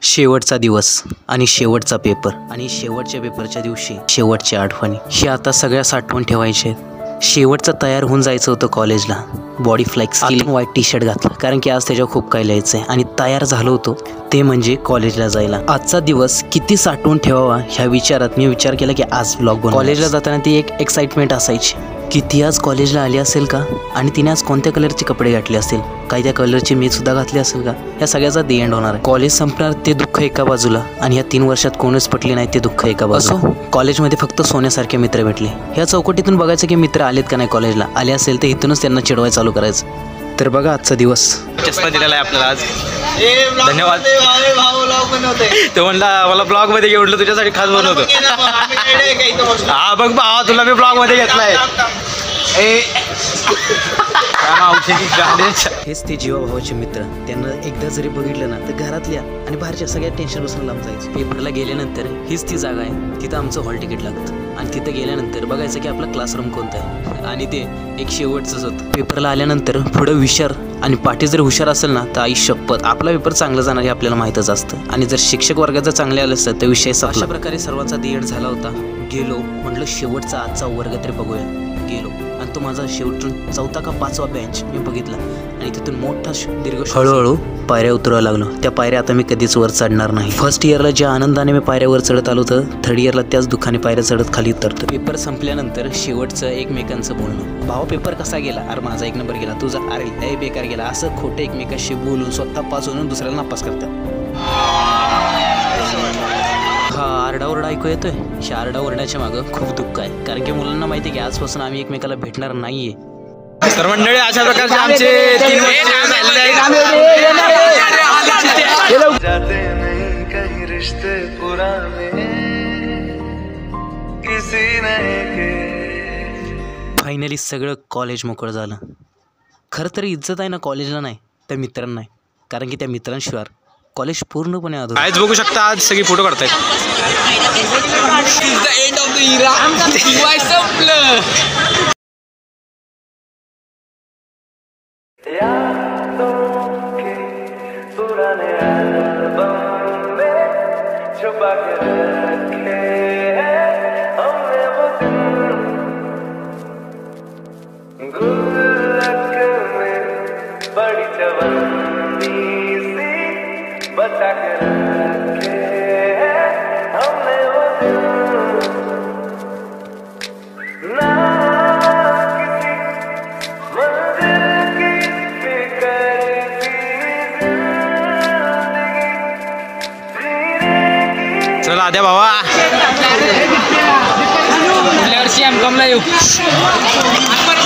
शेवटचा दिवस आणि शेवटचा पेपर आणि शेवटच्या पेपरच्या दिवशी शेवटच्या आठवणी हे आता सगळ्या साठवून ठेवायचे आहेत. शेवटचं तयार होऊन जायचं होतं कॉलेजला. बॉडी फ्लेक्स केली, व्हाईट टी शर्ट घातला कारण की आज त्याच्यावर खूप काही लिहायचं आहे आणि तयार झालो होतो ते म्हणजे कॉलेजला जायला. आजचा दिवस किती साठवून ठेवावा ह्या विचारात मी विचार केला की आज ब्लॉग बनवू. कॉलेजला जाताना ती एक एक्साइटमेंट असायची की ती आज कॉलेजला आली असेल का आणि तिने आज कोणत्या कलरचे कपडे घातले असतील, काही त्या कलरची मी सुद्धा घातली असेल का. या सगळ्याचा दी एंड होणार आहे. कॉलेज संपणार ते दुःख एका बाजूला आणि या 3 वर्षात कोणच पटले नाही ते दुःख एका बाजूला. कॉलेजमध्ये फक्त सोन्यासारखे मित्र भेटले. ह्या चौकटीतून बघायचं की मित्र आलेत का नाही कॉलेजला. आले असेल तर इथूनच त्यांना चिडवाय चालू करायचं. तर बघा आजचा दिवस. चष्मा दिलेला आहे आपल्याला आज. धन्यवाद. तो म्हणला मला ब्लॉग मध्ये घेऊन तुझ्यासाठी खास बनवतो. हा बघ भावा तुला मी ब्लॉग मध्ये घेतलाय. हेच ते जीवाभावाचे मित्र. त्यांना एकदा जरी बघितलं ना तर घरातल्या आणि बाहेरच्या सगळ्या टेन्शनपासून लांब जायचं. पेपरला गेल्यानंतर हीच ती जागा आहे तिथं आमचं हॉल तिकीट लागतं आणि तिथं गेल्यानंतर बघायचं की आपला क्लासरूम कोणता आहे आणि ते एक शेवटचंच होतं. पेपरला आल्यानंतर पुढं हुशार आणि पाठी जर हुशार असेल ना तर आई शपथ आपला पेपर चांगला जाणार हे आपल्याला माहीतच असतं आणि जर शिक्षक वर्गाचं चांगले आलं असतं तर विषय अशा प्रकारे सर्वांचा दीड झाला होता. गेलो म्हटलं शेवटचा आजचा वर्ग तरी बघूया. गेलो आणि तो माझा शेवटून 4था का 5वा बेंच मी बघितला आणि तिथून मोठा दीर्घ. हळूहळू पायऱ्या उतरायला लागलो. त्या पायऱ्या आता मी कधीच वर चढणार नाही. फर्स्ट इयरला ज्या आनंदाने मी पायऱ्यावर चढत आलो होतं थर्ड इयरला त्याच दुःखाने पायऱ्या चढत खाली उतरतो. पेपर संपल्यानंतर शेवटचं एकमेकांचं बोलणं. भाऊ पेपर कसा गेला. अरे माझा 1 नंबर गेला. तुझा अरे लय बेकार गेला. असं खोटे एकमेकाशी बोलून स्वतः पास होऊन दुसऱ्याला नापास करतात. हा आरडाओरडा ऐकू येतोय. ह्या आरडाओरड्याच्या मागं खूप दुःख आहे कारण की मुलांना माहिती आहे की आजपासून आम्ही एकमेकाला भेटणार नाहीये. तर मंडळी अशा प्रकारचे आमचे 3 वर्ष फायनली सगळं कॉलेज मोकळं झालं. खरं तर इज्जत आहे ना कॉलेजला नाही तर मित्रांना नाही कारण की त्या मित्रांशिवाय कॉलेज पूर्णपणे अधुरं. आज बघू शकता आज सगळी फोटो काढतायत. चला आद्या भावा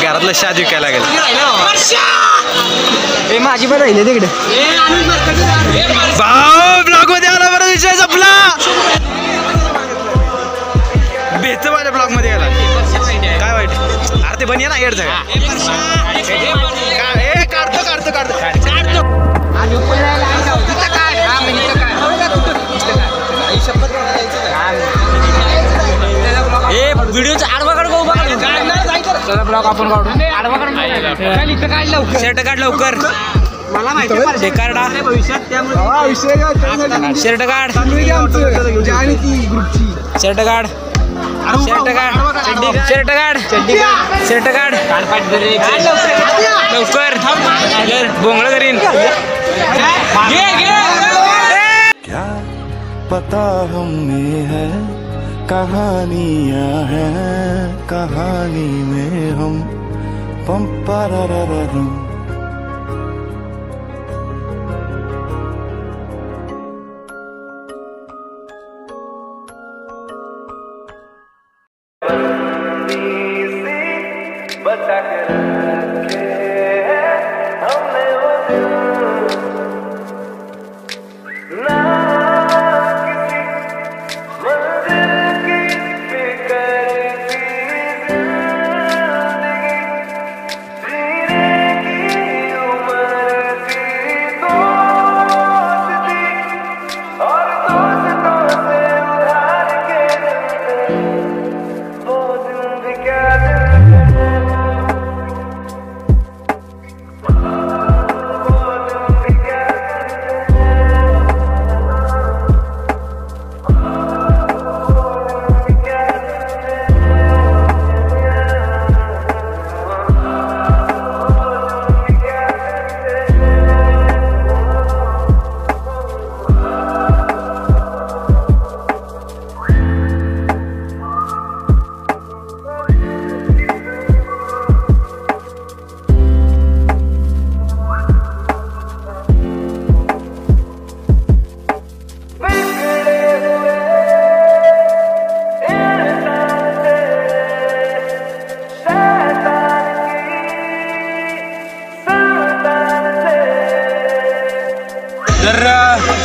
घरातलं शाद विकायला लागेल. माझी पण राहिले तिकडे भाऊ ब्लॉग मध्ये आला. बरं विषय संपला. बेच माझ्या ब्लॉग मध्ये गेला. काय वाईट. अरे ते बनिया ना येड सगळं. काढतो व्हिडिओचा आडवा काढ ब्लॉग आपण काढू. शर्ट काढ लवकर. मला माहिती काढा शर्ट काढ. शर्ट काढ. शर्ट काढ. शर्ट काढ लवकर. बोंगळ करीन. क्या पता हमने है कहानियां हैं कहानी में हम पम पररररम.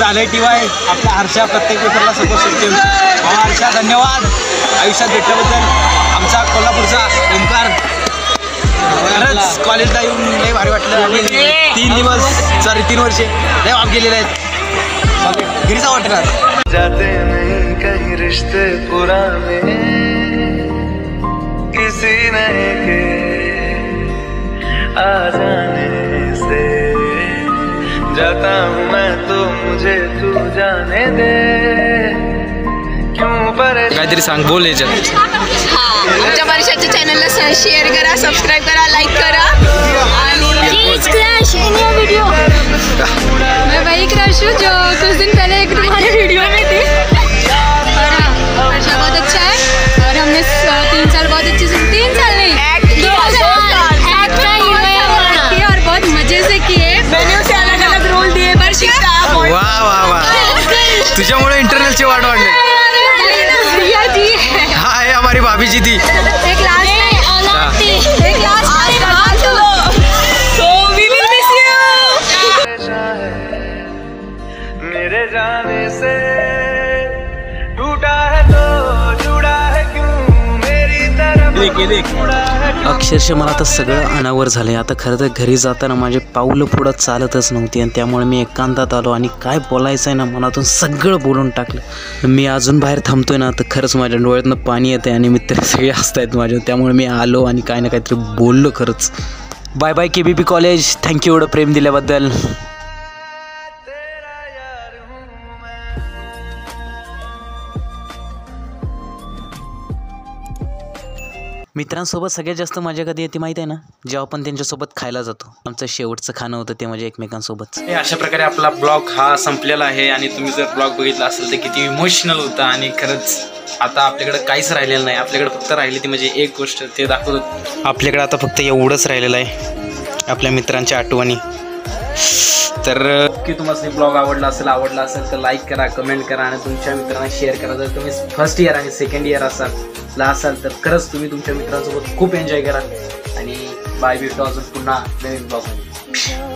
झालंय TY आपला हर्षा प्रत्येक पेपरला सपोर्ट सिस्टीम. हर्षा धन्यवाद आयुष्यात भेटल्याबद्दल. आमचा कोल्हापूरचा ओंकार खरंच कॉलेजला येऊन लय भारी वाटलं. आणि 3 दिवस 3 वर्षे लय वाप गेलेले आहेत. घरी जावं वाटलं. जाते नहीं कहीं रिश्ते पुराने किसी नए के आ जाने से. जाता हूँ मैं तो मुझे तू जाने दे. क्यों परेशान काहीतरी सांग बोल याच्यात. आमच्या वर्षाच्या चॅनलला शेअर करा, सबस्क्राईब करा, लाईक करा please crush in your video. मैं वही क्रश हूँ जो कुछ दिन पहले एक तुम्हारे वीडियो में थी. और हाँ, हर्षा बहुत अच्छा है और हमने 3 साल बहुत अच्छे से 3 साल नहीं 2 साल किए और बहुत मजे से किए. मैंने उसे अलग अलग रोल दिए. वा वा वा तुझ्यामुळे इंटरनलची वाट वाढली. भैया जी हा आहे हमारी भाभी जी थी. एक लास्ट मेरे जाने से टूटा है तो जुड़ा है क्यों मेरी तरफ. अक्षरशः मला आता सगळं अनावर झालंय. आता खरं तर घरी जाताना माझे पाऊलं पुढं चालतच नव्हती आणि त्यामुळे मी एकांतात आलो आणि काय बोलायचं आहे ना मनातून सगळं बोलून टाकलं. मी अजून बाहेर थांबतोय ना तर खरंच माझ्या डोळ्यातनं पाणी येतं आणि मित्र सगळे हसतायत माझ्या. त्यामुळे मी आलो आणि काय ना काहीतरी बोललो खरंच. Bye bye KBP college. Thank you एवढं प्रेम दिल्याबद्दल. मित्रांसोबत सगळ्यात जास्त मजा कधी येते माहीत आहे ना, जेव्हा आपण त्यांच्यासोबत खायला जातो. आमचं शेवटचं खाणं होतं ते म्हणजे एकमेकांसोबत. अशा प्रकारे आपला ब्लॉग हा संपलेला आहे. आणि तुम्ही जर ब्लॉग बघितला असेल तर किती इमोशनल होता. आणि खरंच आता आपल्याकडे काहीच राहिलेलं नाही. आपल्याकडे फक्त राहिली ती म्हणजे एक गोष्ट ते दाखवतो. आपल्याकडे आता फक्त एवढंच राहिलेलं आहे, आपल्या मित्रांच्या आठवणी. तर की तुम्हाला ब्लॉग आवडला असेल तर लाईक करा, कमेंट करा आणि तुमच्या मित्रांना शेअर करा. जर तुम्ही फर्स्ट इयर आणि सेकंड इयर असाल तर खरंच तुम्ही तुमच्या मित्रांसोबत खूप एन्जॉय करा. आणि बाय भेटू अजून पुन्हा नवीन ब्लॉगमध्ये.